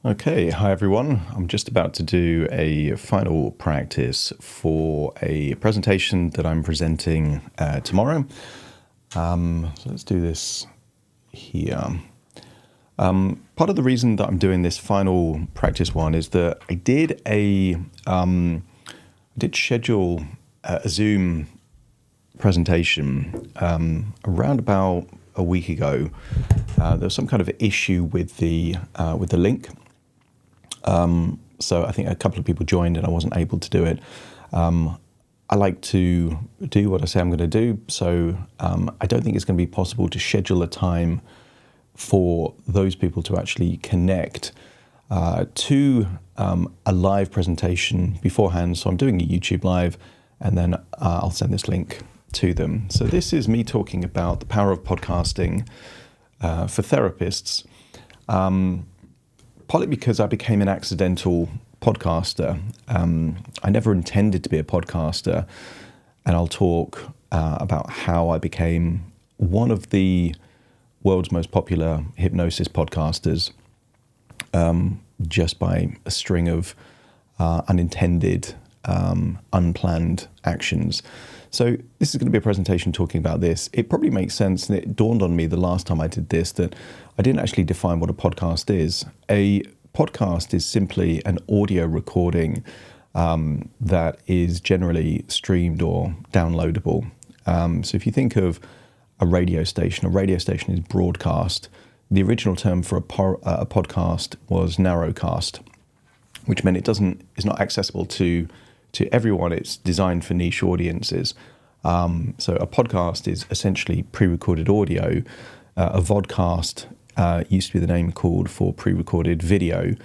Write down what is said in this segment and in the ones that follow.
Okay, hi everyone. I'm just about to do a final practice for a presentation that I'm presenting tomorrow. So let's do this here. Part of the reason that I'm doing this final practice one is that I did schedule a Zoom presentation around about a week ago. There was some kind of issue with the link. So I think a couple of people joined and I wasn't able to do it. I like to do what I say I'm going to do, so I don't think it's going to be possible to schedule a time for those people to actually connect to a live presentation beforehand. So I'm doing a YouTube live, and then I'll send this link to them. So this is me talking about the power of podcasting for therapists. Partly because I became an accidental podcaster. I never intended to be a podcaster, and I'll talk about how I became one of the world's most popular hypnosis podcasters just by a string of unintended, unplanned actions. So this is going to be a presentation talking about this. It probably makes sense, and it dawned on me the last time I did this that I didn't actually define what a podcast is. A podcast is simply an audio recording that is generally streamed or downloadable. So if you think of a radio station is broadcast. The original term for a podcast was narrowcast, which meant it's not accessible to everyone. It's designed for niche audiences. So a podcast is essentially pre-recorded audio. A vodcast used to be the name called for pre-recorded video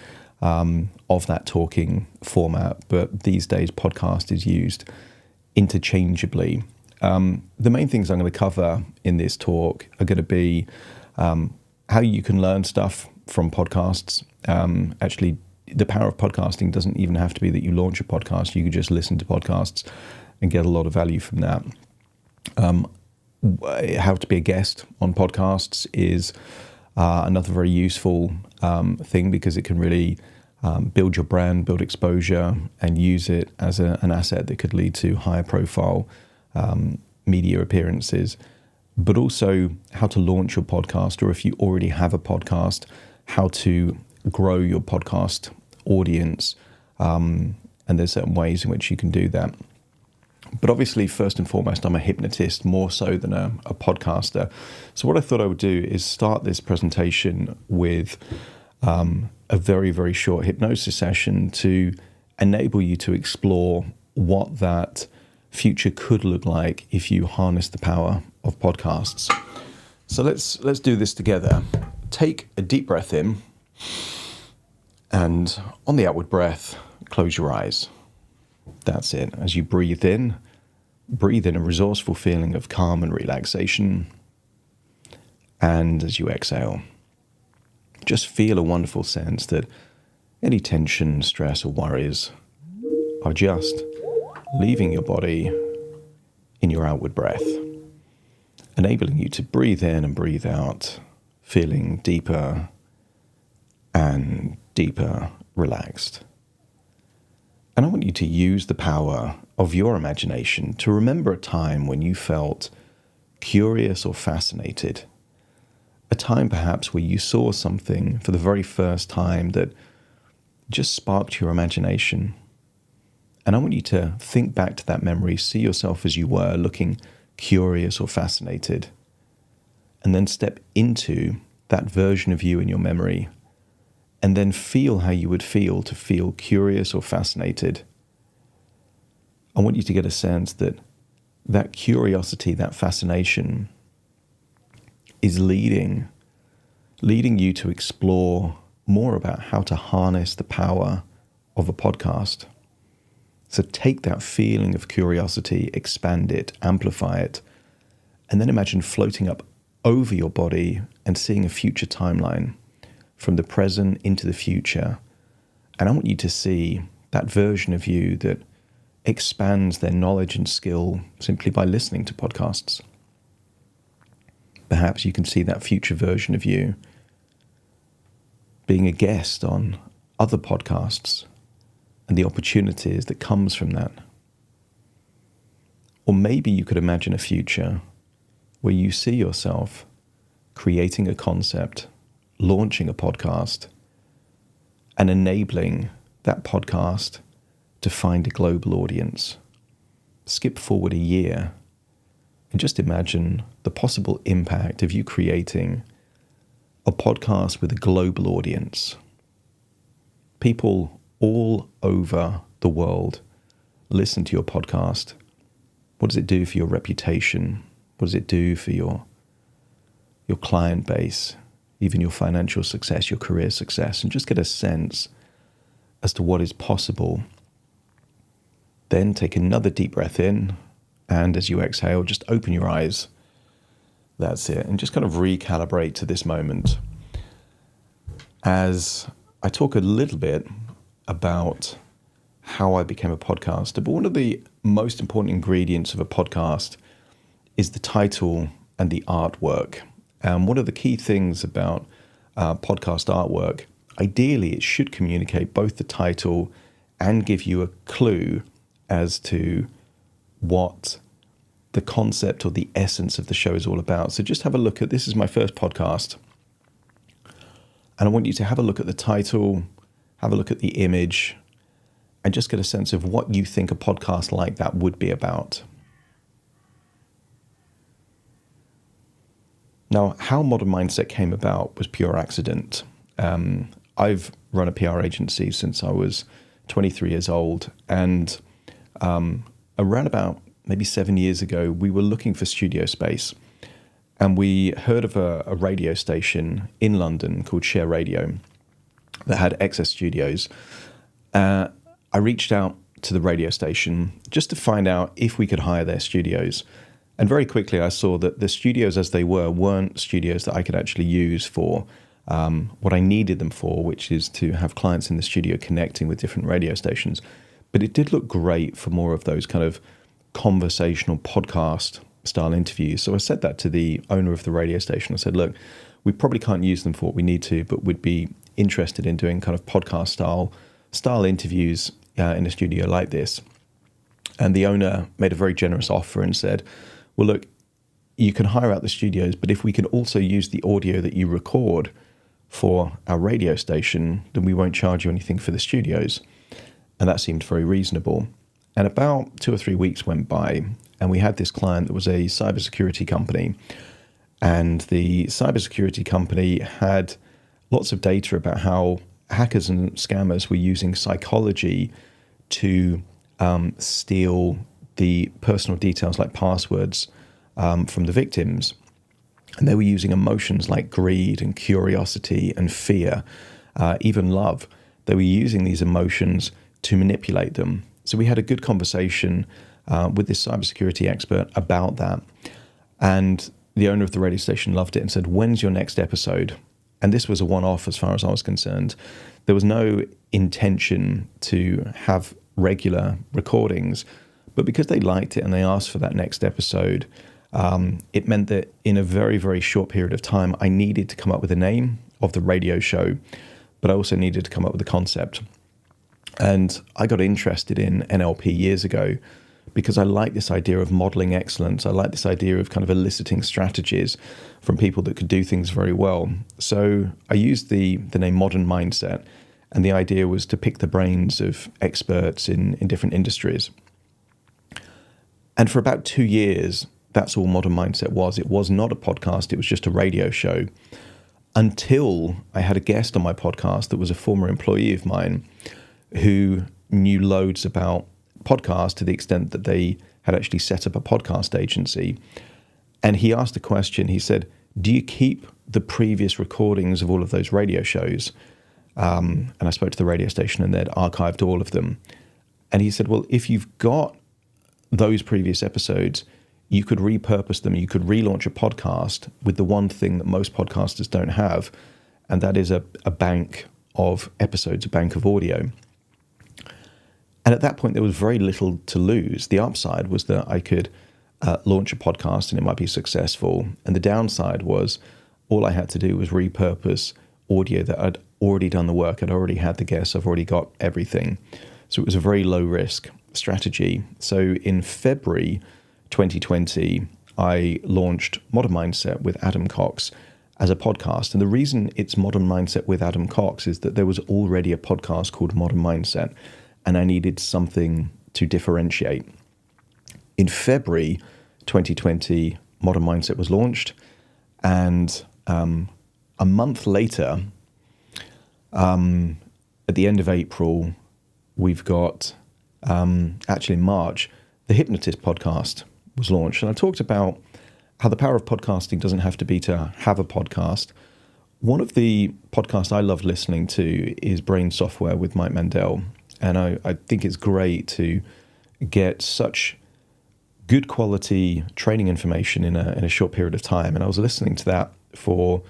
of that talking format, but these days podcast is used interchangeably. The main things I'm going to cover in this talk are going to be how you can learn stuff from podcasts. Actually, the power of podcasting doesn't even have to be that you launch a podcast. You can just listen to podcasts and get a lot of value from that. How to be a guest on podcasts is another very useful thing, because it can really build your brand, build exposure, and use it as an asset that could lead to higher profile media appearances. But also how to launch your podcast, or if you already have a podcast, how to grow your podcast audience, and there's certain ways in which you can do that. But obviously, first and foremost, I'm a hypnotist more so than a podcaster. So what I thought I would do is start this presentation with a very, very short hypnosis session to enable you to explore what that future could look like if you harness the power of podcasts. So let's do this together. Take a deep breath in, and on the outward breath, close your eyes. That's it. As you breathe in a resourceful feeling of calm and relaxation. And as you exhale, just feel a wonderful sense that any tension, stress, or worries are just leaving your body in your outward breath, enabling you to breathe in and breathe out, feeling deeper and deeper relaxed. And I want you to use the power of your imagination to remember a time when you felt curious or fascinated. A time perhaps where you saw something for the very first time that just sparked your imagination. And I want you to think back to that memory, see yourself as you were, looking curious or fascinated, and then step into that version of you in your memory, and then feel how you would feel to feel curious or fascinated. I want you to get a sense that that curiosity, that fascination is leading you to explore more about how to harness the power of a podcast. So take that feeling of curiosity, expand it, amplify it, and then imagine floating up over your body and seeing a future timeline from the present into the future. And I want you to see that version of you that expands their knowledge and skill simply by listening to podcasts. Perhaps you can see that future version of you being a guest on other podcasts and the opportunities that comes from that. Or maybe you could imagine a future where you see yourself creating a concept, launching a podcast, and enabling that podcast to find a global audience. Skip forward a year and just imagine the possible impact of you creating a podcast with a global audience. People all over the world listen to your podcast. What does it do for your reputation? What does it do for your client base, even your financial success, your career success? And just get a sense as to what is possible. Then take another deep breath in, and as you exhale, just open your eyes. That's it. And just kind of recalibrate to this moment. As I talk a little bit about how I became a podcaster, but one of the most important ingredients of a podcast is the title and the artwork. And one of the key things about podcast artwork, ideally it should communicate both the title and give you a clue as to what the concept or the essence of the show is all about. So just have a look at, this is my first podcast, and I want you to have a look at the title, have a look at the image, and just get a sense of what you think a podcast like that would be about. Now, how Modern Mindset came about was pure accident. I've run a PR agency since I was 23 years old, and around about maybe 7 years ago, we were looking for studio space, and we heard of a radio station in London called Share Radio that had excess studios. I reached out to the radio station just to find out if we could hire their studios. And very quickly I saw that the studios as they weren't studios that I could actually use for what I needed them for, which is to have clients in the studio connecting with different radio stations. But it did look great for more of those kind of conversational podcast style interviews. So I said that to the owner of the radio station. I said, look, we probably can't use them for what we need to, but we'd be interested in doing kind of podcast style interviews in a studio like this. And the owner made a very generous offer and said, well, look, you can hire out the studios, but if we can also use the audio that you record for our radio station, then we won't charge you anything for the studios. And that seemed very reasonable. And about 2 or 3 weeks went by, and we had this client that was a cybersecurity company. And the cybersecurity company had lots of data about how hackers and scammers were using psychology to steal the personal details like passwords from the victims. And they were using emotions like greed and curiosity and fear, even love. They were using these emotions to manipulate them. So we had a good conversation with this cybersecurity expert about that. And the owner of the radio station loved it and said, when's your next episode? And this was a one-off as far as I was concerned. There was no intention to have regular recordings, but because they liked it and they asked for that next episode, it meant that in a very, very short period of time, I needed to come up with a name of the radio show, but I also needed to come up with a concept. And I got interested in NLP years ago because I like this idea of modeling excellence. I like this idea of kind of eliciting strategies from people that could do things very well. So I used the name Modern Mindset, and the idea was to pick the brains of experts in different industries. And for about 2 years, that's all Modern Mindset was. It was not a podcast. It was just a radio show, until I had a guest on my podcast that was a former employee of mine who knew loads about podcasts to the extent that they had actually set up a podcast agency. And he asked a question. He said, do you keep the previous recordings of all of those radio shows? And I spoke to the radio station and they'd archived all of them. And he said, well, if you've got those previous episodes, you could repurpose them. You could relaunch a podcast with the one thing that most podcasters don't have, and that is a bank of episodes, a bank of audio. And at that point, there was very little to lose. The upside was that I could launch a podcast and it might be successful. And the downside was all I had to do was repurpose audio that I'd already done the work. I'd already had the guests. I've already got everything. So it was a very low risk strategy. So in February 2020, I launched Modern Mindset with Adam Cox as a podcast. And the reason it's Modern Mindset with Adam Cox is that there was already a podcast called Modern Mindset, and I needed something to differentiate. In February 2020, Modern Mindset was launched, and a month later, at the end of April, we've got, actually in March, the Hypnotist podcast was launched. And I talked about how the power of podcasting doesn't have to be to have a podcast. One of the podcasts I love listening to is Brain Software with Mike Mandel. And I think it's great to get such good quality training information in a short period of time. And I was listening to that for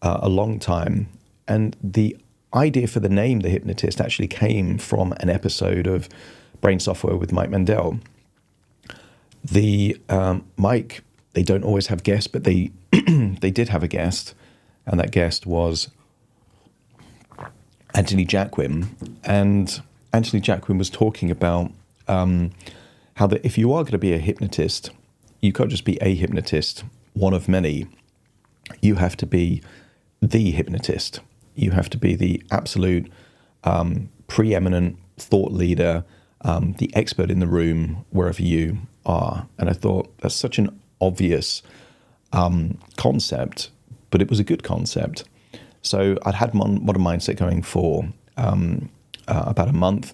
a long time. And the idea for the name The Hypnotist actually came from an episode of Brain Software with Mike Mandel. Mike, they don't always have guests, but they they did have a guest, and that guest was Anthony Jacquin. And Anthony Jacquin was talking about how that if you are going to be a hypnotist, you can't just be a hypnotist, one of many. You have to be the hypnotist. You have to be the absolute preeminent thought leader, the expert in the room, wherever you are. And I thought that's such an obvious concept, but it was a good concept. So I'd had Modern Mindset going for about a month.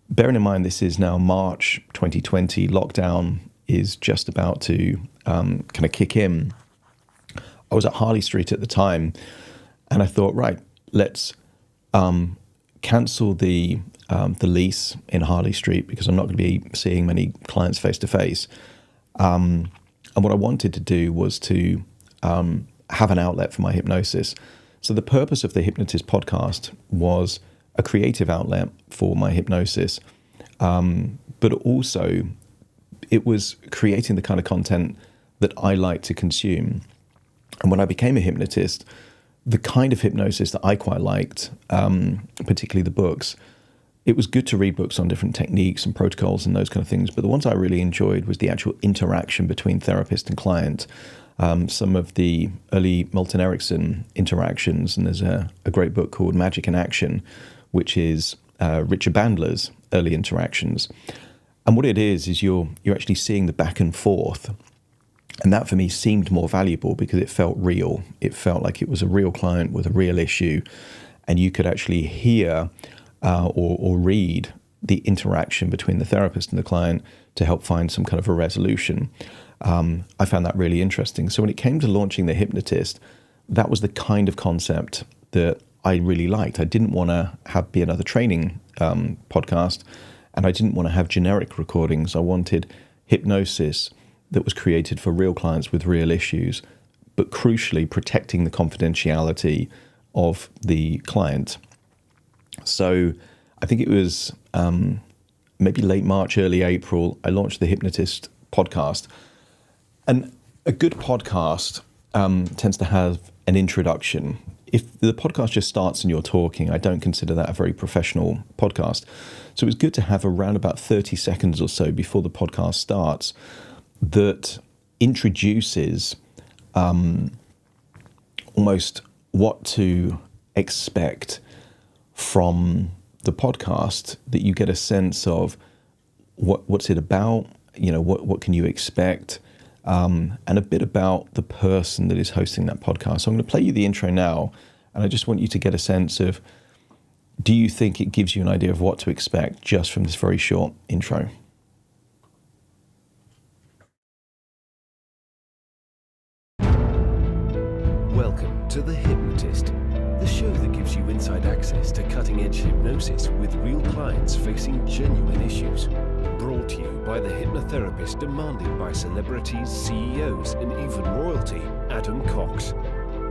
Bearing in mind this is now March 2020, lockdown is just about to kind of kick in. I was at Harley Street at the time, and I thought, right, let's cancel the lease in Harley Street because I'm not going to be seeing many clients face to face. And what I wanted to do was to have an outlet for my hypnosis. So the purpose of the Hypnotist podcast was a creative outlet for my hypnosis, but also it was creating the kind of content that I like to consume. And when I became a hypnotist, the kind of hypnosis that I quite liked, particularly the books, it was good to read books on different techniques and protocols and those kind of things, but the ones I really enjoyed was the actual interaction between therapist and client. Some of the early Milton Erickson interactions, and there's a great book called Magic in Action, which is Richard Bandler's early interactions. And what it is you're actually seeing the back and forth. And that for me seemed more valuable because it felt real. It felt like it was a real client with a real issue, and you could actually hear or read the interaction between the therapist and the client to help find some kind of a resolution. I found that really interesting. So when it came to launching The Hypnotist, that was the kind of concept that I really liked. I didn't want to be another training podcast, and I didn't want to have generic recordings. I wanted hypnosis that was created for real clients with real issues, but crucially protecting the confidentiality of the client. So I think it was maybe late March, early April, I launched the Hypnotist podcast. And a good podcast tends to have an introduction. If the podcast just starts and you're talking, I don't consider that a very professional podcast. So it was good to have around about 30 seconds or so before the podcast starts that introduces almost what to expect from the podcast, that you get a sense of what's it about, what can you expect, and a bit about the person that is hosting that podcast. So I'm going to play you the intro now, and I just want you to get a sense of, do you think it gives you an idea of what to expect just from this very short intro? Welcome to The Hypnotist, the show that gives you inside access to cutting-edge hypnosis with real clients facing genuine issues. Brought to you by the hypnotherapist demanded by celebrities, CEOs, and even royalty, Adam Cox.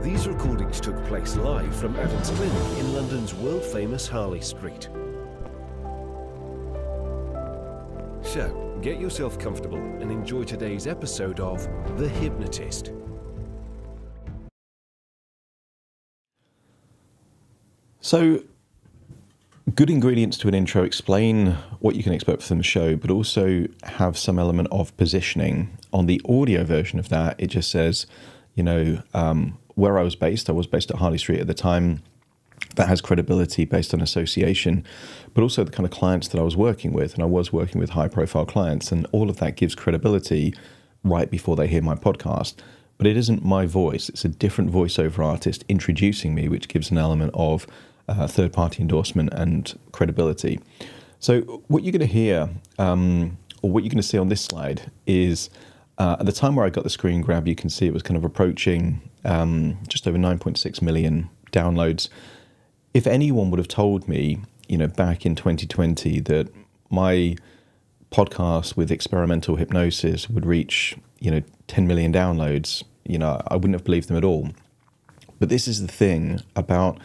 These recordings took place live from Adam's clinic in London's world-famous Harley Street. So, get yourself comfortable and enjoy today's episode of The Hypnotist. So, good ingredients to an intro: explain what you can expect from the show, but also have some element of positioning. On the audio version of that, it just says, where I was based at Harley Street at the time. That has credibility based on association, but also the kind of clients that I was working with. And I was working with high-profile clients, and all of that gives credibility right before they hear my podcast. But it isn't my voice. It's a different voiceover artist introducing me, which gives an element of third-party endorsement and credibility. So what you're going to hear, or what you're going to see on this slide is, at the time where I got the screen grab, you can see it was kind of approaching just over 9.6 million downloads. If anyone would have told me, back in 2020 that my podcast with experimental hypnosis would reach, 10 million downloads, I wouldn't have believed them at all. But this is the thing about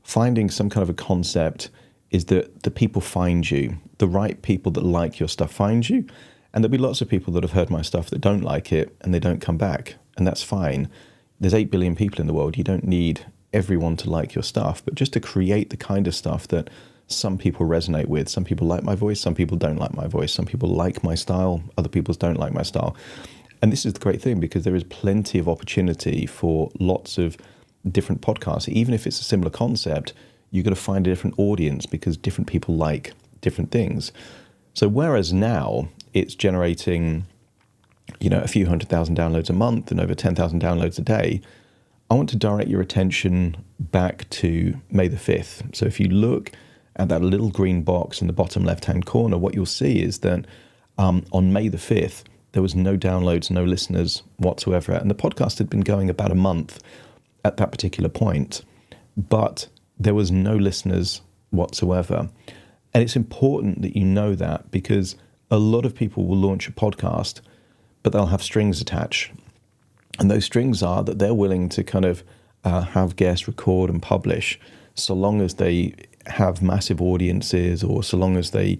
finding some kind of a concept, is that the people find you. The right people that like your stuff find you. And there'll be lots of people that have heard my stuff that don't like it and they don't come back. And that's fine. There's 8 billion people in the world. You don't need everyone to like your stuff, but just to create the kind of stuff that some people resonate with. Some people like my voice, some people don't like my voice. Some people like my style, other people don't like my style. And this is the great thing, because there is plenty of opportunity for lots of different podcasts. Even if it's a similar concept, you've got to find a different audience because different people like different things. So whereas now it's generating, a few 100,000 downloads a month and over 10,000 downloads a day, I want to direct your attention back to May the 5th. So if you look at that little green box in the bottom left-hand corner, what you'll see is that on May the 5th, there was no downloads, no listeners whatsoever. And the podcast had been going about a month at that particular point, but there was no listeners whatsoever. And it's important that you know that, because a lot of people will launch a podcast, but they'll have strings attached. And those strings are that they're willing to kind of have guests record and publish, so long as they have massive audiences, or so long as they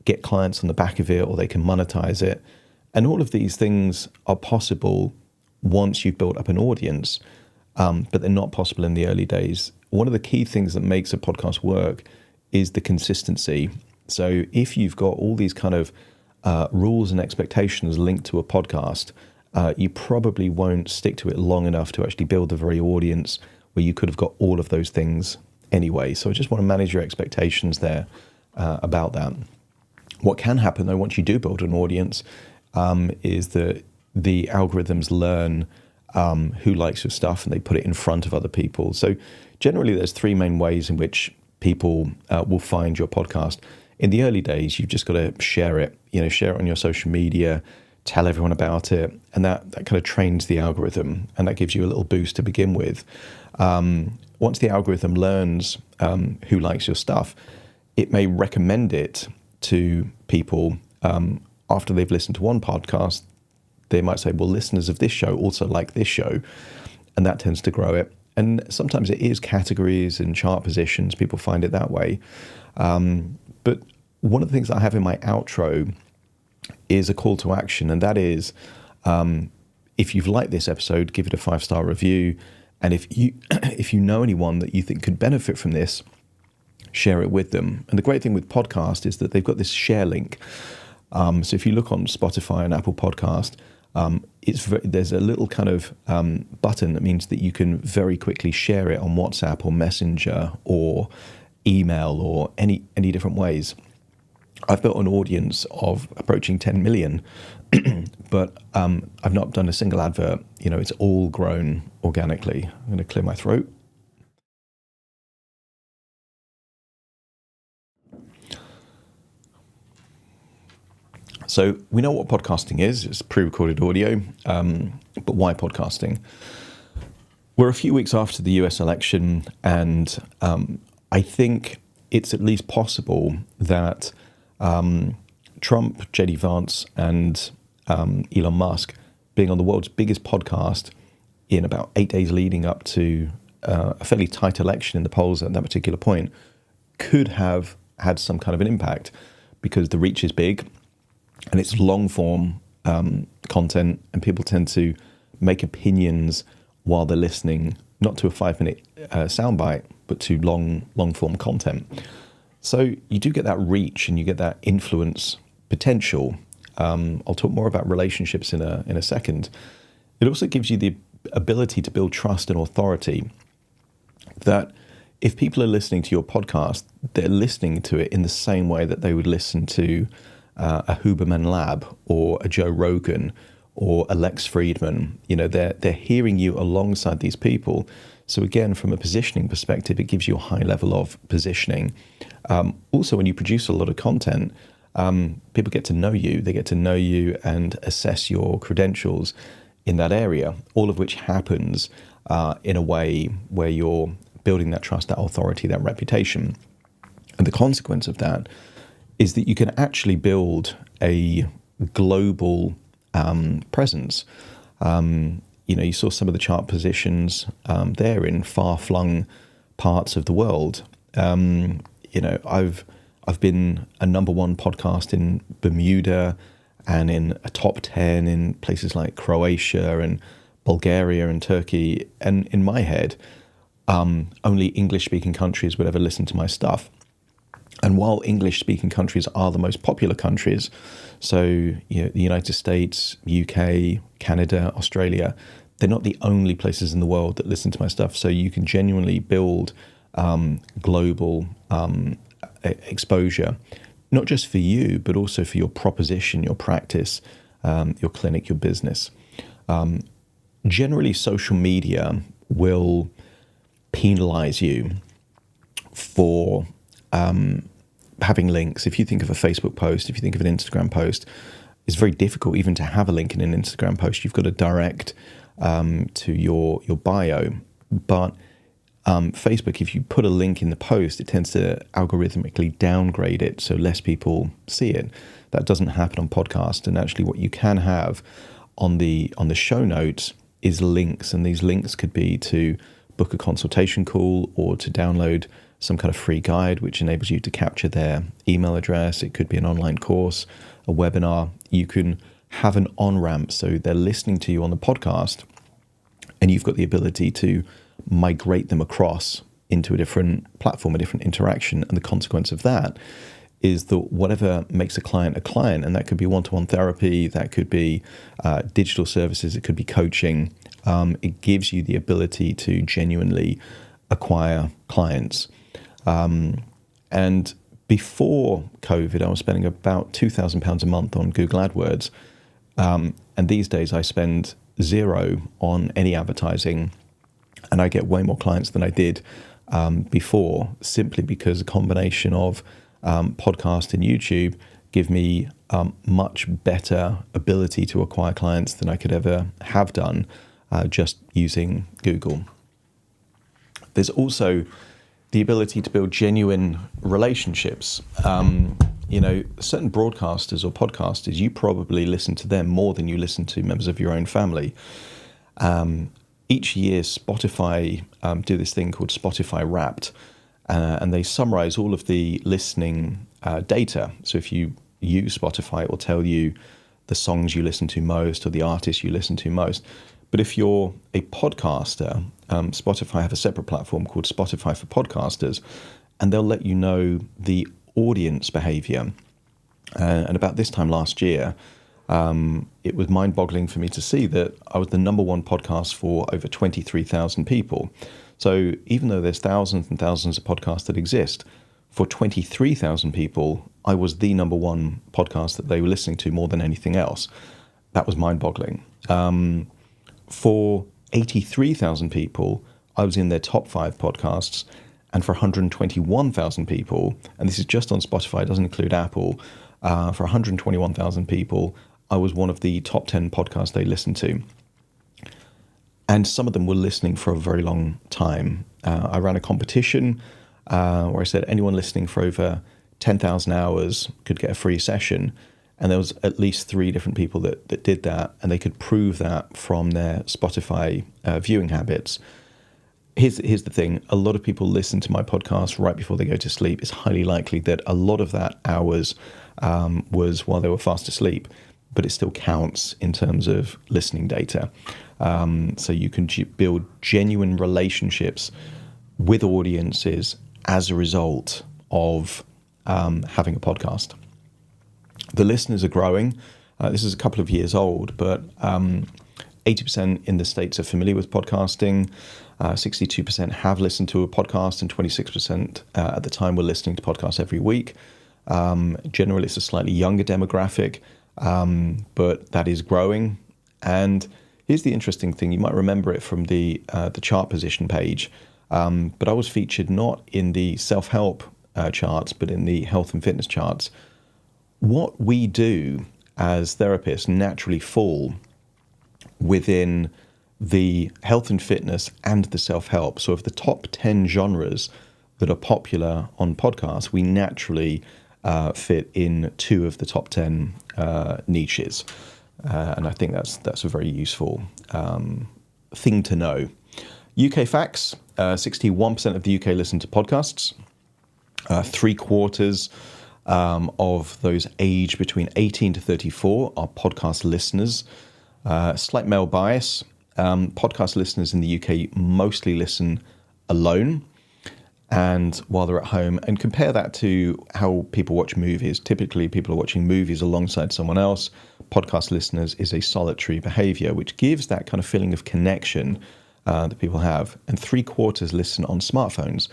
get clients on the back of it, or they can monetize it. And all of these things are possible once you've built up an audience, but they're not possible in the early days. One of the key things that makes a podcast work is the consistency. So if you've got all these kind of rules and expectations linked to a podcast, you probably won't stick to it long enough to actually build the very audience where you could have got all of those things anyway. So I just want to manage your expectations there about that. What can happen, though, once you do build an audience, is that the algorithms learn who likes your stuff and they put it in front of other people. So generally, there's 3 main ways in which people will find your podcast. In the early days, you've just got to share it. Share it on your social media, tell everyone about it, and that kind of trains the algorithm, and that gives you a little boost to begin with. Once the algorithm learns who likes your stuff, it may recommend it to people after they've listened to one podcast. They might say, well, listeners of this show also like this show, and that tends to grow it. And sometimes it is categories and chart positions. People find it that way. But one of the things I have in my outro is a call to action, and that is, if you've liked this episode, give it a 5-star review. And if you know anyone that you think could benefit from this, share it with them. And the great thing with podcast is that they've got this share link. So if you look on Spotify and Apple Podcast, there's a little kind of button that means that you can very quickly share it on WhatsApp or Messenger or email or any different ways. I've built an audience of approaching 10 million, but I've not done a single advert. It's all grown organically. I'm going to clear my throat. So we know what podcasting is. It's pre-recorded audio, but why podcasting? We're a few weeks after the US election, and I think it's at least possible that Trump, J.D. Vance, and Elon Musk, being on the world's biggest podcast in about 8 days leading up to a fairly tight election in the polls at that particular point, could have had some kind of an impact, because the reach is big and it's long form content, and people tend to make opinions while they're listening, not to a 5-minute soundbite, but to long form content. So you do get that reach and you get that influence potential. I'll talk more about relationships in a second. It also gives you the ability to build trust and authority, that if people are listening to your podcast, they're listening to it in the same way that they would listen to a Huberman Lab or a Joe Rogan or a Lex Friedman. You know, they're hearing you alongside these people. So again, from a positioning perspective, it gives you a high level of positioning. Also, when you produce a lot of content, people get to know you. They get to know you and assess your credentials in that area, all of which happens in a way where you're building that trust, that authority, that reputation. And the consequence of that is that you can actually build a global presence. You know, you saw some of the chart positions there in far-flung parts of the world. You know, I've been a number one podcast in Bermuda and in a top 10 in places like Croatia and Bulgaria and Turkey. And in my head, only English-speaking countries would ever listen to my stuff. And while English-speaking countries are the most popular countries, so you know, the United States, UK, Canada, Australia, they're not the only places in the world that listen to my stuff. So you can genuinely build global exposure, not just for you, but also for your proposition, your practice, your clinic, your business. Generally, social media will penalize you for having links. If you think of a Facebook post, if you think of an Instagram post, it's very difficult even to have a link in an Instagram post. You've got to direct to your bio. But Facebook, if you put a link in the post, it tends to algorithmically downgrade it so less people see it. That doesn't happen on podcast. And actually what you can have on the show notes is links, and these links could be to book a consultation call or to download some kind of free guide which enables you to capture their email address. It could be an online course, a webinar. You can have an on-ramp, so they're listening to you on the podcast and you've got the ability to migrate them across into a different platform, a different interaction. And the consequence of that is that whatever makes a client, and that could be one-to-one therapy, that could be digital services, it could be coaching. It gives you the ability to genuinely acquire clients. And before COVID, I was spending about £2,000 a month on Google AdWords. And these days I spend zero on any advertising, and I get way more clients than I did before, simply because a combination of podcast and YouTube give me much better ability to acquire clients than I could ever have done just using Google. There's also the ability to build genuine relationships. You know, certain broadcasters or podcasters, you probably listen to them more than you listen to members of your own family. Each year, Spotify do this thing called Spotify Wrapped, and they summarize all of the listening data. So if you use Spotify, it will tell you the songs you listen to most or the artists you listen to most. But if you're a podcaster, Spotify have a separate platform called Spotify for Podcasters, and they'll let you know the audience behavior. And about this time last year, it was mind-boggling for me to see that I was the number one podcast for over 23,000 people. So even though there's thousands and thousands of podcasts that exist, for 23,000 people, I was the number one podcast that they were listening to more than anything else. That was mind-boggling. For 83,000 people, I was in their top 5 podcasts. And for 121,000 people, and this is just on Spotify, it doesn't include Apple, for 121,000 people, I was one of the top 10 podcasts they listened to. And some of them were listening for a very long time. I ran a competition where I said anyone listening for over 10,000 hours could get a free session. And there was at least 3 different people that did that, and they could prove that from their Spotify viewing habits. Here's the thing. A lot of people listen to my podcast right before they go to sleep. It's highly likely that a lot of that hours was while they were fast asleep, but it still counts in terms of listening data. So you can build genuine relationships with audiences as a result of having a podcast. The listeners are growing. This is a couple of years old, but 80% in the States are familiar with podcasting. 62% have listened to a podcast, and 26% at the time were listening to podcasts every week. Generally, it's a slightly younger demographic, but that is growing. And here's the interesting thing. You might remember it from the chart position page, but I was featured not in the self-help charts, but in the health and fitness charts. What we do as therapists naturally fall within the health and fitness and the self-help. So of the top 10 genres that are popular on podcasts, we naturally fit in 2 of the top 10 niches. And I think that's a very useful thing to know. UK facts, 61% of the UK listen to podcasts. 3/4 of those aged between 18 to 34 are podcast listeners. Slight male bias. Podcast listeners in the UK mostly listen alone and while they're at home. And compare that to how people watch movies. Typically, people are watching movies alongside someone else. Podcast listeners is a solitary behavior, which gives that kind of feeling of connection that people have. And 3/4 listen on smartphones.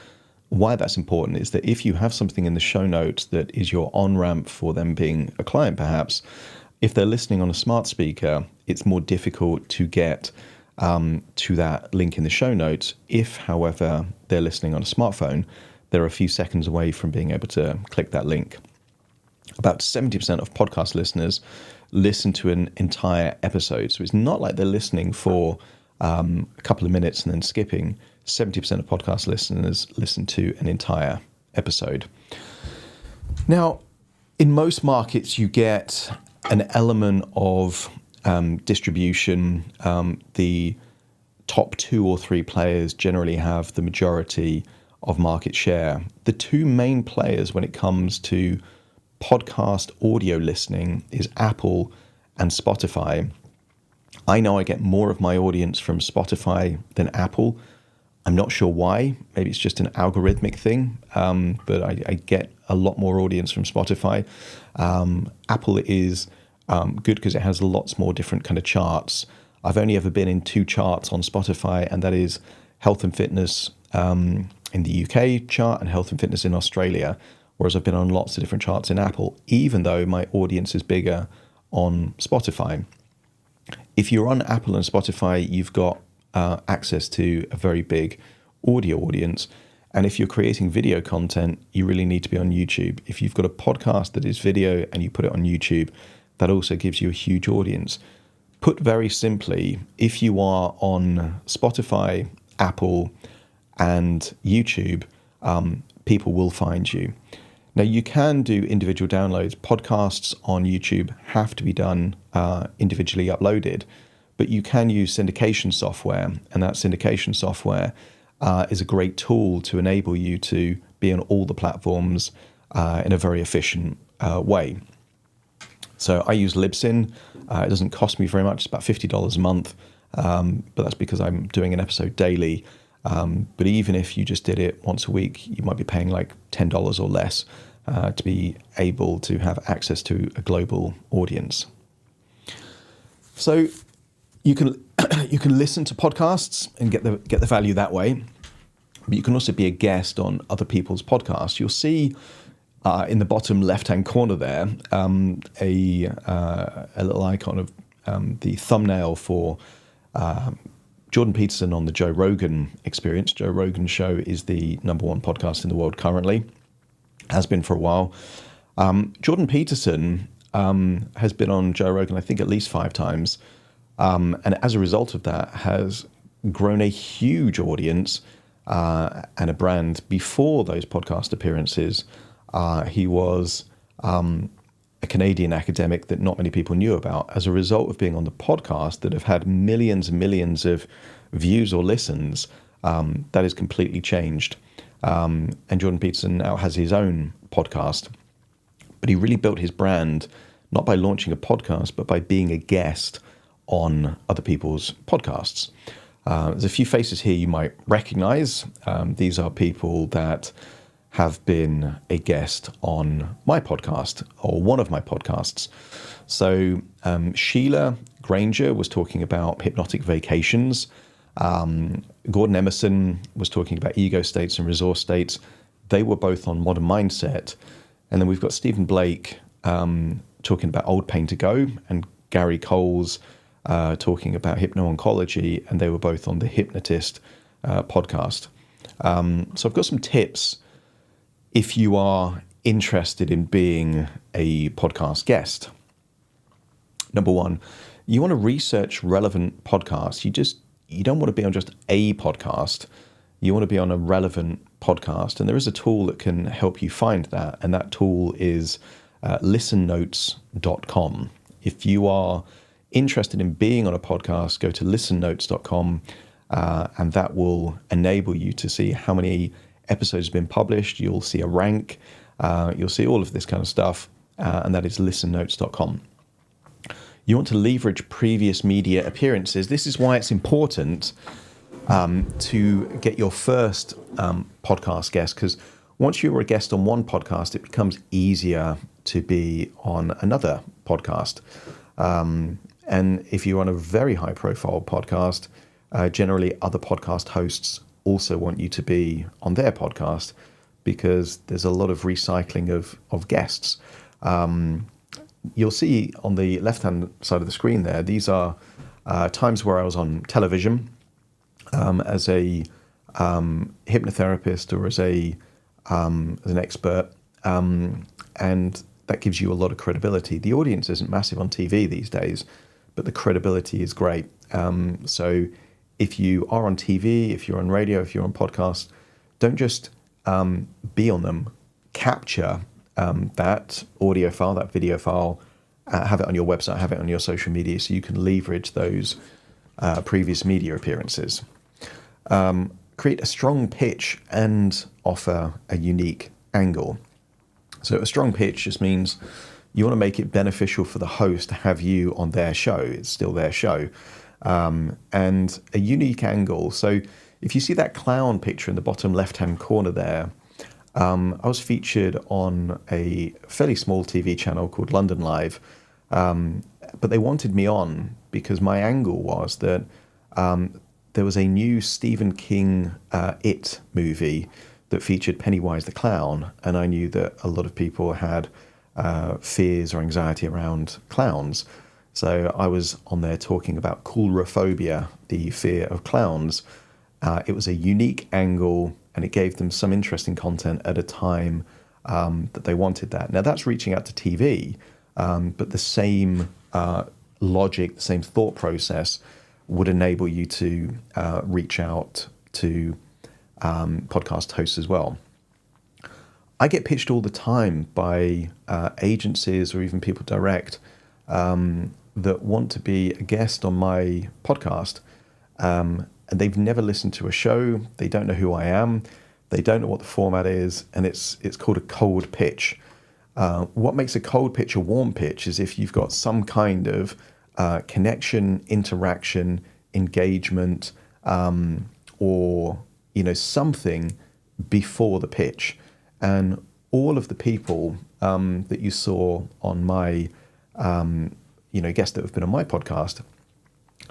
Why that's important is that if you have something in the show notes that is your on-ramp for them being a client, perhaps, if they're listening on a smart speaker, it's more difficult to get to that link in the show notes. If, however, they're listening on a smartphone, they're a few seconds away from being able to click that link. About 70% of podcast listeners listen to an entire episode. So it's not like they're listening for a couple of minutes and then skipping. 70% of podcast listeners listen to an entire episode. Now, in most markets, you get an element of distribution. The top 2 or 3 players generally have the majority of market share. The 2 main players when it comes to podcast audio listening is Apple and Spotify. I know I get more of my audience from Spotify than Apple. I'm not sure why. Maybe it's just an algorithmic thing, but I get a lot more audience from Spotify. Apple is good because it has lots more different kind of charts. I've only ever been in 2 charts on Spotify, and that is health and fitness in the UK chart and health and fitness in Australia, whereas I've been on lots of different charts in Apple, even though my audience is bigger on Spotify. If you're on Apple and Spotify, you've got access to a very big audio audience. And if you're creating video content, you really need to be on YouTube. If you've got a podcast that is video and you put it on YouTube, that also gives you a huge audience. Put very simply, if you are on Spotify, Apple, and YouTube, people will find you. Now, you can do individual downloads. Podcasts on YouTube have to be done individually uploaded, but you can use syndication software, and that syndication software is a great tool to enable you to be on all the platforms in a very efficient way. So I use Libsyn. It doesn't cost me very much. It's about $50 a month, but that's because I'm doing an episode daily. But even if you just did it once a week, you might be paying like $10 or less to be able to have access to a global audience. So you can listen to podcasts and get the value that way, but you can also be a guest on other people's podcasts. You'll see in the bottom left-hand corner there a little icon of the thumbnail for Jordan Peterson on the Joe Rogan Experience. Joe Rogan's show is the #1 podcast in the world currently, has been for a while. Jordan Peterson has been on Joe Rogan, I think, at least 5 times. And as a result of that, has grown a huge audience and a brand. Before those podcast appearances, he was a Canadian academic that not many people knew about. As a result of being on the podcast that have had millions and millions of views or listens, that has completely changed. And Jordan Peterson now has his own podcast. But he really built his brand, not by launching a podcast, but by being a guest on other people's podcasts. There's a few faces here you might recognize. These are people that have been a guest on my podcast or one of my podcasts. So Sheila Granger was talking about hypnotic vacations. Gordon Emerson was talking about ego states and resource states. They were both on modern mindset. And then we've got Stephen Blake talking about old pain to go, and Gary Coles talking about hypno-oncology, and they were both on the Hypnotist podcast. So I've got some tips if you are interested in being a podcast guest. Number one, you want to research relevant podcasts. You don't want to be on just a podcast. You want to be on a relevant podcast. And there is a tool that can help you find that. And that tool is listennotes.com. If you are interested in being on a podcast, go to listennotes.com, and that will enable you to see how many episodes have been published. You'll see a rank. You'll see all of this kind of stuff. And that is listennotes.com. You want to leverage previous media appearances. This is why it's important to get your first podcast guest, because once you're a guest on one podcast, it becomes easier to be on another podcast. And if you're on a very high-profile podcast, generally other podcast hosts also want you to be on their podcast because there's a lot of recycling of guests. You'll see on the left-hand side of the screen there, these are times where I was on television as a hypnotherapist or as an expert, and that gives you a lot of credibility. The audience isn't massive on TV these days, but the credibility is great. So if you are on TV, if you're on radio, if you're on podcasts, don't just be on them. Capture that audio file, that video file, have it on your website, have it on your social media so you can leverage those previous media appearances. Create a strong pitch and offer a unique angle. So a strong pitch just means you want to make it beneficial for the host to have you on their show. It's still their show. And a unique angle. So if you see that clown picture in the bottom left-hand corner there, I was featured on a fairly small TV channel called London Live, but they wanted me on because my angle was that there was a new Stephen King It movie that featured Pennywise the Clown, and I knew that a lot of people had fears or anxiety around clowns. So I was on there talking about coulrophobia, the fear of clowns. It was a unique angle, and it gave them some interesting content at a time that they wanted that. Now that's reaching out to TV, but the same logic, the same thought process would enable you to reach out to podcast hosts as well. I get pitched all the time by agencies or even people direct that want to be a guest on my podcast, and they've never listened to a show. They don't know who I am. They don't know what the format is, and it's called a cold pitch. What makes a cold pitch a warm pitch is if you've got some kind of connection, interaction, engagement, or something before the pitch. And all of the people that you saw on my guests that have been on my podcast,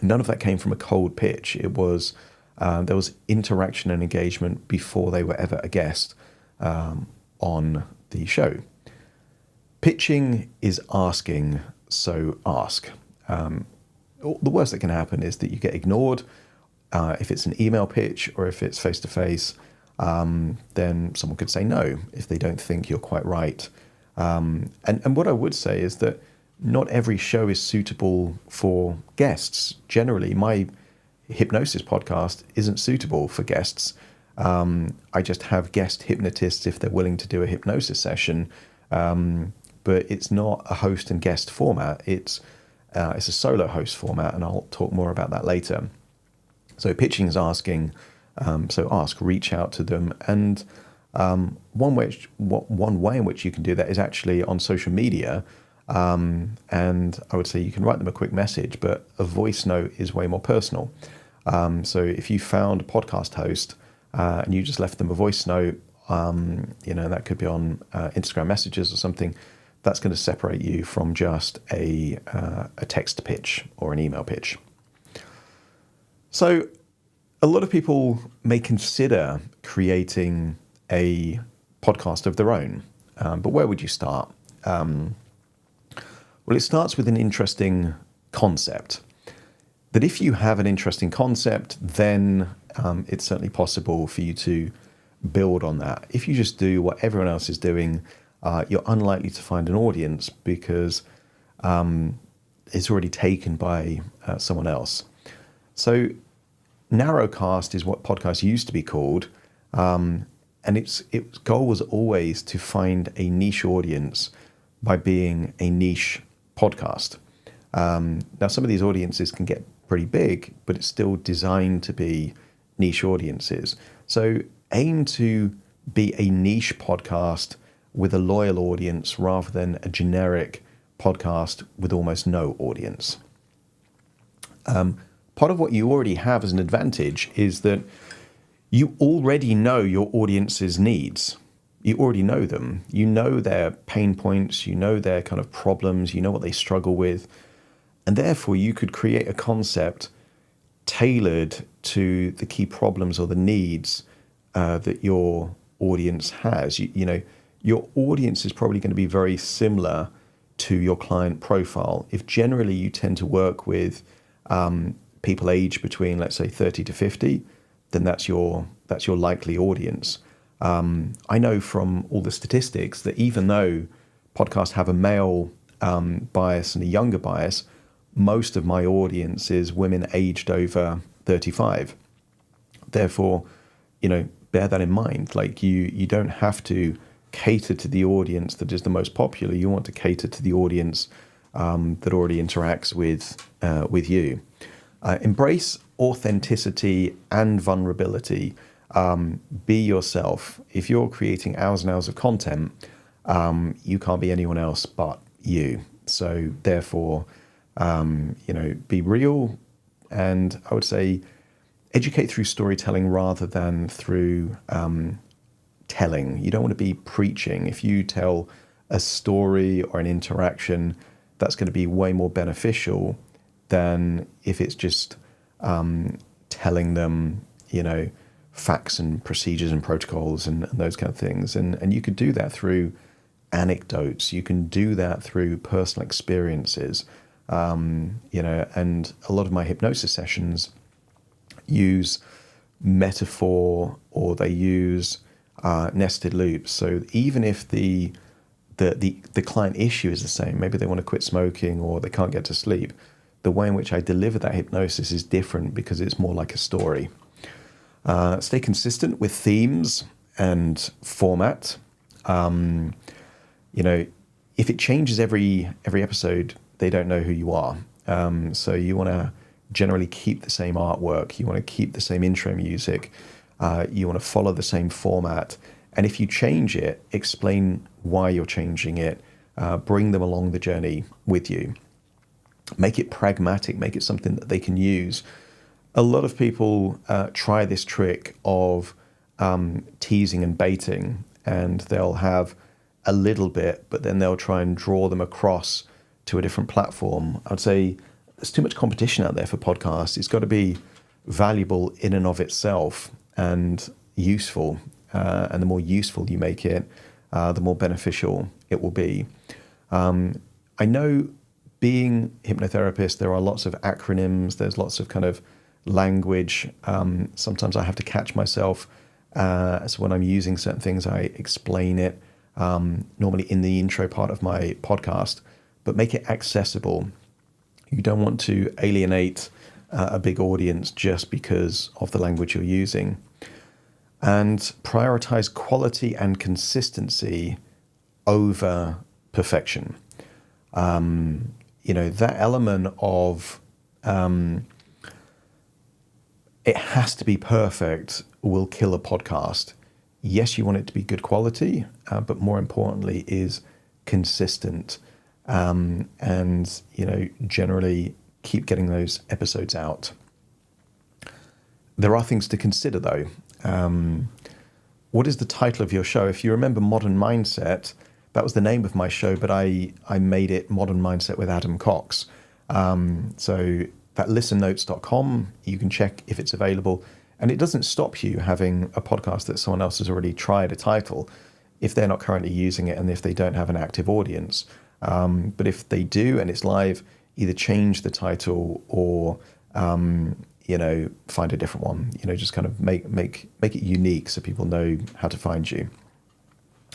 none of that came from a cold pitch. It was there was interaction and engagement before they were ever a guest on the show. Pitching is asking, so ask. The worst that can happen is that you get ignored. If it's an email pitch or if it's face-to-face, then someone could say no if they don't think you're quite right. And what I would say is that not every show is suitable for guests. Generally, my hypnosis podcast isn't suitable for guests. I just have guest hypnotists if they're willing to do a hypnosis session, but it's not a host and guest format. It's a solo host format, and I'll talk more about that later. So pitching is asking, so ask, reach out to them, and one way in which you can do that is actually on social media. And I would say you can write them a quick message, but a voice note is way more personal. So if you found a podcast host and you just left them a voice note, that could be on Instagram messages or something, that's going to separate you from just a text pitch or an email pitch. So a lot of people may consider creating a podcast of their own, but where would you start? Well, it starts with an interesting concept. That if you have an interesting concept, then it's certainly possible for you to build on that. If you just do what everyone else is doing, you're unlikely to find an audience because it's already taken by someone else. So narrowcast is what podcasts used to be called, and its goal was always to find a niche audience by being a niche podcast. Now, some of these audiences can get pretty big, but it's still designed to be niche audiences. So aim to be a niche podcast with a loyal audience rather than a generic podcast with almost no audience. Part of what you already have as an advantage is that you already know your audience's needs. You already know them. You know their pain points, you know their kind of problems, you know what they struggle with. And therefore, you could create a concept tailored to the key problems or the needs that your audience has. Your audience is probably going to be very similar to your client profile. If generally you tend to work with people aged between, let's say, 30 to 50, then that's your likely audience. I know from all the statistics that even though podcasts have a male bias and a younger bias, most of my audience is women aged over 35. Therefore, bear that in mind. Like you don't have to cater to the audience that is the most popular. You want to cater to the audience that already interacts with you. Embrace authenticity and vulnerability. Be yourself. If you're creating hours and hours of content, you can't be anyone else but you. So therefore, be real, and I would say educate through storytelling rather than through telling. You don't want to be preaching. If you tell a story or an interaction, that's going to be way more beneficial than if it's just telling them, facts and procedures and protocols and those kind of things. And you could do that through anecdotes. You can do that through personal experiences. And a lot of my hypnosis sessions use metaphor or they use nested loops. So even if the client issue is the same, maybe they want to quit smoking or they can't get to sleep, the way in which I deliver that hypnosis is different because it's more like a story. Stay consistent with themes and format. If it changes every episode, they don't know who you are. So you want to generally keep the same artwork. You want to keep the same intro music. You want to follow the same format. And if you change it, explain why you're changing it. Bring them along the journey with you. Make it pragmatic. Make it something that they can use. A lot of people try this trick of teasing and baiting, and they'll have a little bit, but then they'll try and draw them across to a different platform. I'd say there's too much competition out there for podcasts. It's got to be valuable in and of itself and useful. And the more useful you make it, the more beneficial it will be. I know being a hypnotherapist, there are lots of acronyms. There's lots of kind of language. Sometimes I have to catch myself. So when I'm using certain things, I explain it, normally in the intro part of my podcast, but make it accessible. You don't want to alienate a big audience just because of the language you're using. And prioritize quality and consistency over perfection. That element of it has to be perfect will kill a podcast. Yes, you want it to be good quality, but more importantly is consistent. And generally keep getting those episodes out. There are things to consider, though. What is the title of your show? If you remember Modern Mindset, that was the name of my show, but I made it Modern Mindset with Adam Cox. So that listennotes.com, you can check if it's available. And it doesn't stop you having a podcast that someone else has already tried a title if they're not currently using it and if they don't have an active audience. But if they do and it's live, either change the title or find a different one. Just kind of make it unique so people know how to find you.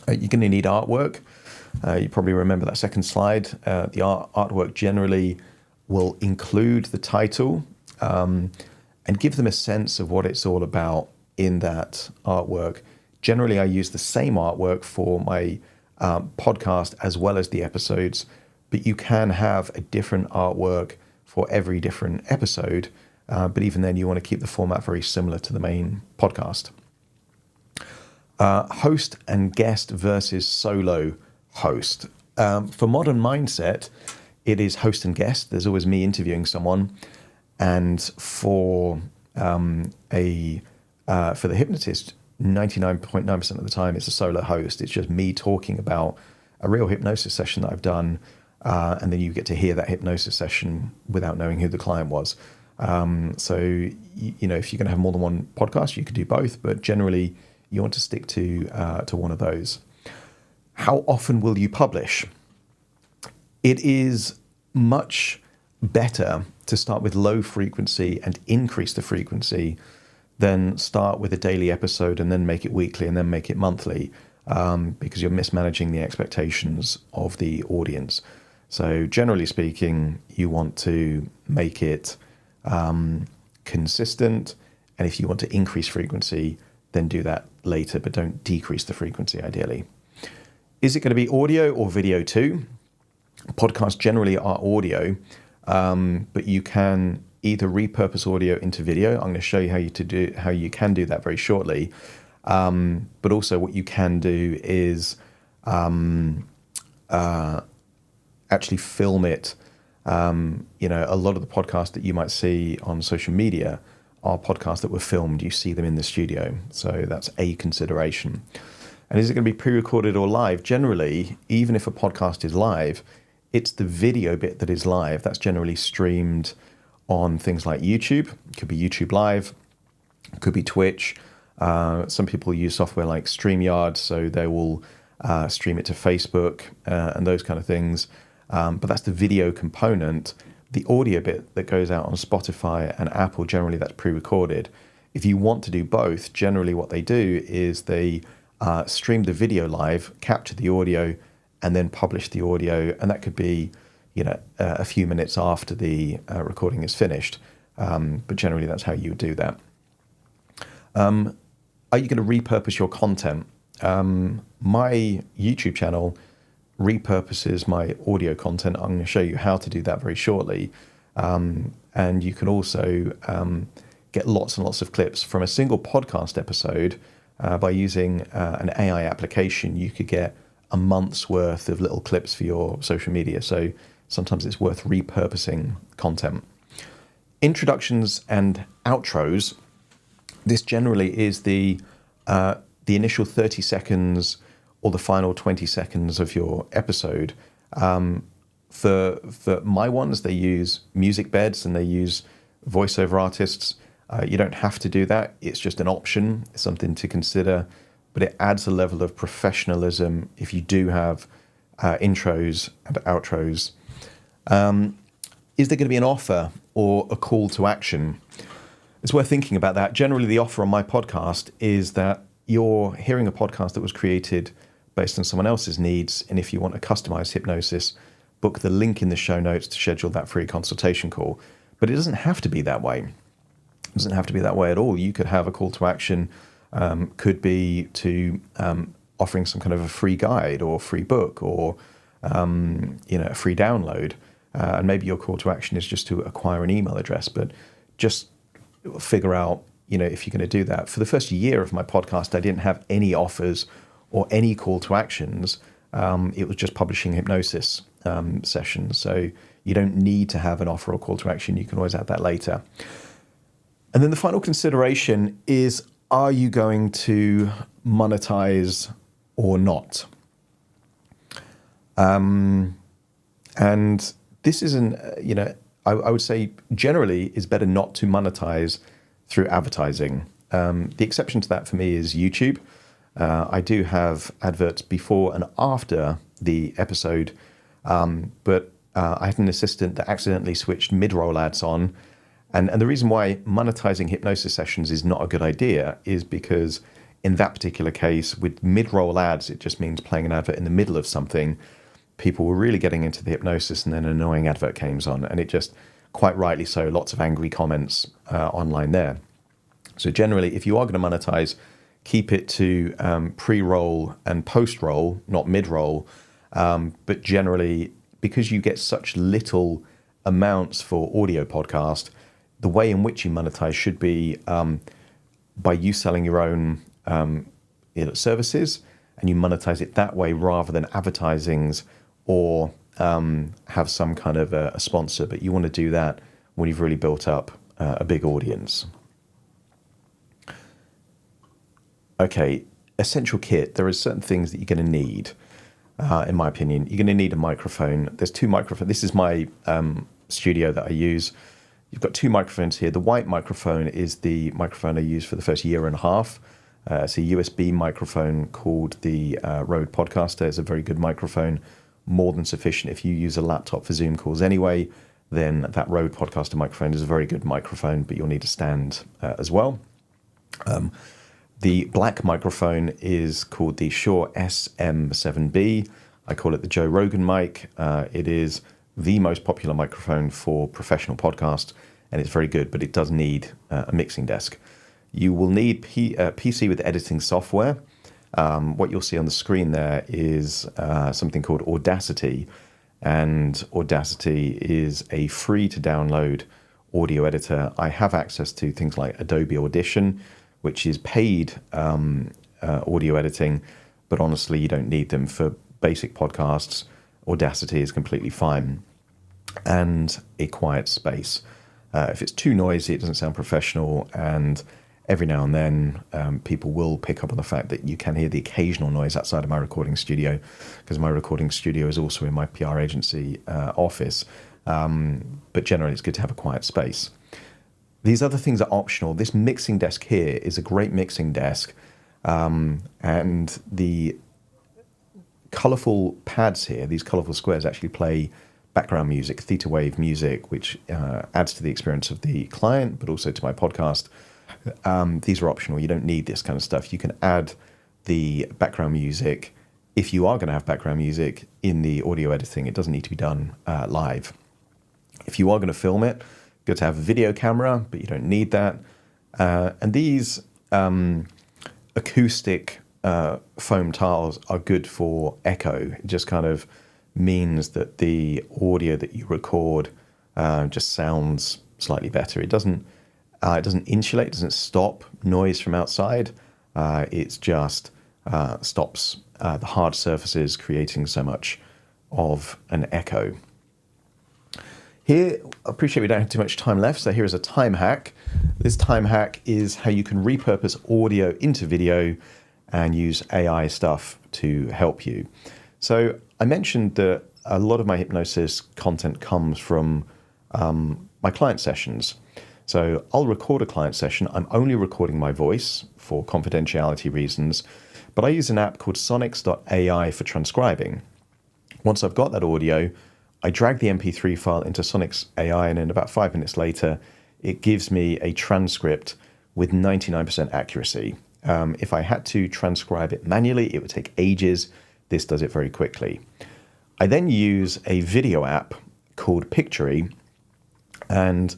You're going to need artwork. You probably remember that second slide. The artwork generally will include the title and give them a sense of what it's all about in that artwork. Generally, I use the same artwork for my podcast as well as the episodes, but you can have a different artwork for every different episode. But even then, you want to keep the format very similar to the main podcast. Host and guest versus solo host. For Modern Mindset, it is host and guest. There's always me interviewing someone. And for the Hypnotist, 99.9% of the time, it's a solo host. It's just me talking about a real hypnosis session that I've done. And then you get to hear that hypnosis session without knowing who the client was. So if you're going to have more than one podcast, you could do both, but generally you want to stick to one of those. How often will you publish? It is much better to start with low frequency and increase the frequency than start with a daily episode and then make it weekly and then make it monthly, because you're mismanaging the expectations of the audience. So generally speaking, you want to make it consistent, and if you want to increase frequency, then do that later, but don't decrease the frequency ideally. Is it going to be audio or video too? Podcasts generally are audio, but you can either repurpose audio into video. I'm going to show you how you can do that very shortly. But also what you can do is actually film it. A lot of the podcasts that you might see on social media are podcasts that were filmed. You see them in the studio. So that's a consideration. And is it going to be pre-recorded or live? Generally, even if a podcast is live, it's the video bit that is live. That's generally streamed on things like YouTube. It could be YouTube Live. It could be Twitch. Some people use software like StreamYard, so they will stream it to Facebook and those kind of things. But that's the video component. The audio bit that goes out on Spotify and Apple, generally that's pre-recorded. If you want to do both, generally what they do is they stream the video live, capture the audio, and then publish the audio. And that could be, a few minutes after the recording is finished. But generally that's how you would do that. Are you going to repurpose your content? My YouTube channel repurposes my audio content. I'm going to show you how to do that very shortly. And you can also get lots and lots of clips from a single podcast episode by using an AI application. You could get a month's worth of little clips for your social media. So sometimes it's worth repurposing content. Introductions and outros. This generally is the initial 30 seconds or the final 20 seconds of your episode. For my ones, they use music beds and they use voiceover artists. You don't have to do that. It's just an option. It's something to consider, but it adds a level of professionalism if you do have intros and outros. Is there going to be an offer or a call to action? It's worth thinking about that. Generally, the offer on my podcast is that you're hearing a podcast that was created based on someone else's needs, and if you want a customized hypnosis, book the link in the show notes to schedule that free consultation call. But it doesn't have to be that way. It doesn't have to be that way at all. You could have a call to action, could be to offering some kind of a free guide or free book or a free download. And maybe your call to action is just to acquire an email address, but just figure out, if you're going to do that. For the first year of my podcast, I didn't have any offers or any call to actions. It was just publishing hypnosis sessions. So you don't need to have an offer or call to action. You can always add that later. And then the final consideration is, are you going to monetize or not? And this isn't, I would say generally it's better not to monetize through advertising. The exception to that for me is YouTube. I do have adverts before and after the episode, but I had an assistant that accidentally switched mid-roll ads on. And the reason why monetizing hypnosis sessions is not a good idea is because in that particular case, with mid-roll ads, it just means playing an advert in the middle of something. People were really getting into the hypnosis and then an annoying advert came on, and it just, quite rightly so, lots of angry comments online there. So generally, if you are going to monetize, keep it to pre-roll and post-roll, not mid-roll. But generally, because you get such little amounts for audio podcast, the way in which you monetize should be by you selling your own services, and you monetize it that way rather than advertisings or have some kind of a sponsor. But you want to do that when you've really built up a big audience. Okay, essential kit. There are certain things that you're going to need, in my opinion. You're going to need a microphone. There's two microphones. This is my studio that I use. You've got two microphones here. The white microphone is the microphone I used for the first year and a half. It's a USB microphone called the Rode Podcaster. It's a very good microphone, more than sufficient. If you use a laptop for Zoom calls anyway, then that Rode Podcaster microphone is a very good microphone, but you'll need a stand as well. The black microphone is called the Shure SM7B. I call it the Joe Rogan mic. It is the most popular microphone for professional podcasts, and it's very good, but it does need a mixing desk. You will need PC with editing software. What you'll see on the screen there is something called Audacity, and Audacity is a free-to-download audio editor. I have access to things like Adobe Audition, which is paid audio editing, but honestly, you don't need them for basic podcasts. Audacity is completely fine, and a quiet space. If it's too noisy, it doesn't sound professional, and every now and then people will pick up on the fact that you can hear the occasional noise outside of my recording studio, because my recording studio is also in my PR agency office, but generally it's good to have a quiet space. These other things are optional. This mixing desk here is a great mixing desk, and the colorful pads here, these colorful squares, actually play background music, theta wave music, which adds to the experience of the client, but also to my podcast. These are optional. You don't need this kind of stuff. You can add the background music, if you are going to have background music, in the audio editing. It doesn't need to be done live. If you are going to film it, good to have a video camera, but you don't need that. And these acoustic foam tiles are good for echo. It just kind of means that the audio that you record just sounds slightly better. It doesn't insulate, doesn't stop noise from outside. It's just stops the hard surfaces creating so much of an echo. Here, I appreciate we don't have too much time left, so here is a time hack. This time hack is how you can repurpose audio into video and use AI stuff to help you. So I mentioned that a lot of my hypnosis content comes from my client sessions. So I'll record a client session. I'm only recording my voice for confidentiality reasons, but I use an app called Sonics.ai for transcribing. Once I've got that audio, I drag the MP3 file into Sonics AI, and then about 5 minutes later, it gives me a transcript with 99% accuracy. If I had to transcribe it manually, it would take ages. This does it very quickly. I then use a video app called Pictory, and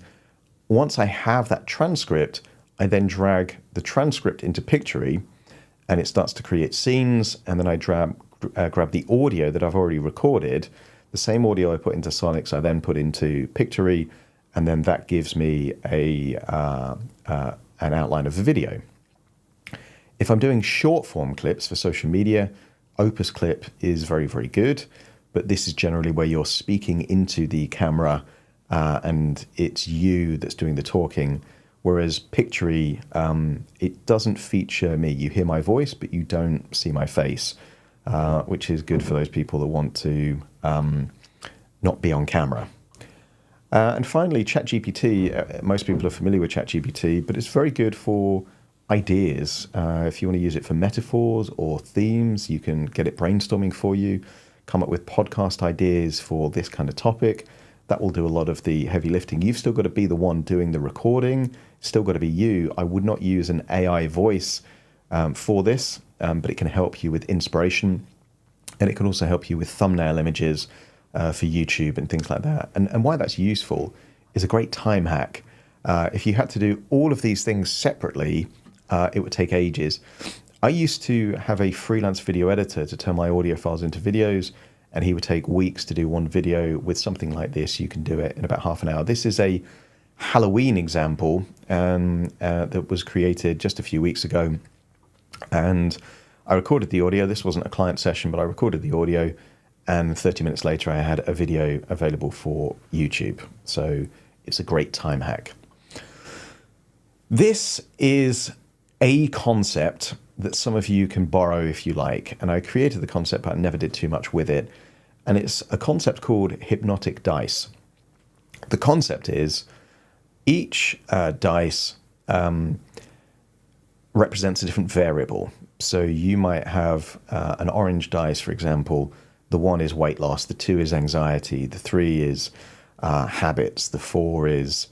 once I have that transcript, I then drag the transcript into Pictory, and it starts to create scenes, and then I grab the audio that I've already recorded. The same audio I put into Sonics, I then put into Pictory, and then that gives me an outline of the video. If I'm doing short form clips for social media, Opus Clip is very, very good, but this is generally where you're speaking into the camera and it's you that's doing the talking. Whereas Pictory, it doesn't feature me. You hear my voice, but you don't see my face, which is good for those people that want to not be on camera. And finally, ChatGPT. Most people are familiar with ChatGPT, but it's very good for ideas. If you want to use it for metaphors or themes, you can get it brainstorming for you, come up with podcast ideas for this kind of topic. That will do a lot of the heavy lifting. You've still got to be the one doing the recording, still got to be you. I would not use an AI voice for this, but it can help you with inspiration, and it can also help you with thumbnail images for YouTube and things like that. And why that's useful is a great time hack. If you had to do all of these things separately, it would take ages. I used to have a freelance video editor to turn my audio files into videos, and he would take weeks to do one video. With something like this, you can do it in about half an hour. This is a Halloween example that was created just a few weeks ago. And I recorded the audio. This wasn't a client session, but I recorded the audio. And 30 minutes later, I had a video available for YouTube. So it's a great time hack. This is a concept that some of you can borrow if you like. And I created the concept, but I never did too much with it. And it's a concept called hypnotic dice. The concept is each dice represents a different variable. So you might have an orange dice, for example. The 1 is weight loss, the 2 is anxiety, the 3 is habits, the 4 is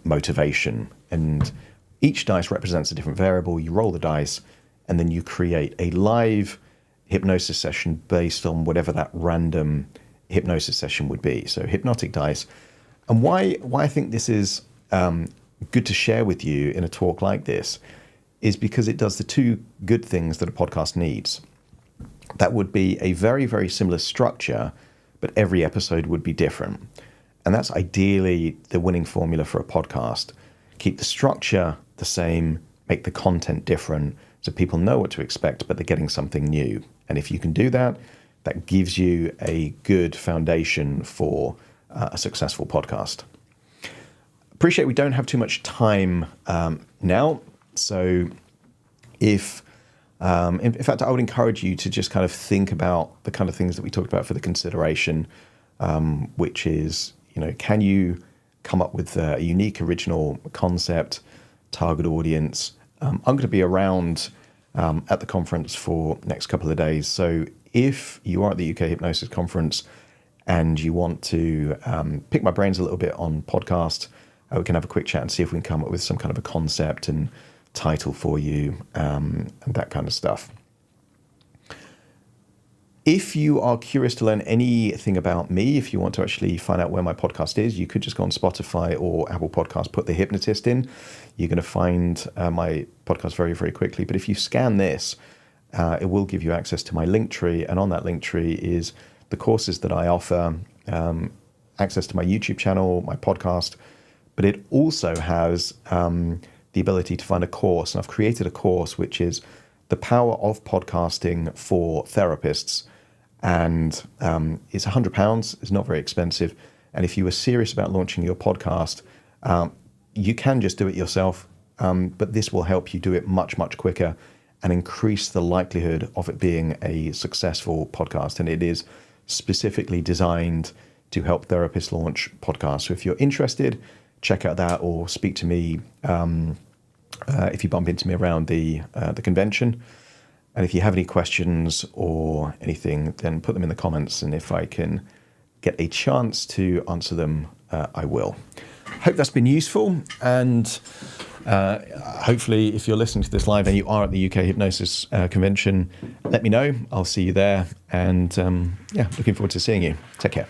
motivation. And each dice represents a different variable. You roll the dice, and then you create a live hypnosis session based on whatever that random hypnosis session would be. So hypnotic dice. And why I think this is good to share with you in a talk like this is because it does the two good things that a podcast needs. That would be a very, very similar structure, but every episode would be different. And that's ideally the winning formula for a podcast. Keep the structure the same, make the content different, so people know what to expect, but they're getting something new. And if you can do that, that gives you a good foundation for a successful podcast. Appreciate we don't have too much time now. So in fact, I would encourage you to just kind of think about the kind of things that we talked about for the consideration, which is, can you come up with a unique, original concept, target audience? I'm going to be around at the conference for next couple of days. So if you are at the UK Hypnosis Conference and you want to pick my brains a little bit on podcast, we can have a quick chat and see if we can come up with some kind of a concept and title for you and that kind of stuff. If you are curious to learn anything about me, if you want to actually find out where my podcast is, you could just go on Spotify or Apple Podcasts, put The Hypnotist in. You're going to find my podcast very, very quickly. But if you scan this, it will give you access to my link tree. And on that link tree is the courses that I offer, access to my YouTube channel, my podcast. But it also has the ability to find a course. And I've created a course which is The Power of Podcasting for Therapists. And it's £100. It's not very expensive. And if you were serious about launching your podcast, you can just do it yourself. But this will help you do it much, much quicker and increase the likelihood of it being a successful podcast. And it is specifically designed to help therapists launch podcasts. So if you're interested, check out that or speak to me if you bump into me around the convention. And if you have any questions or anything, then put them in the comments. And if I can get a chance to answer them, I will. Hope that's been useful. And hopefully, if you're listening to this live and you are at the UK Hypnosis Convention, let me know. I'll see you there. And looking forward to seeing you. Take care.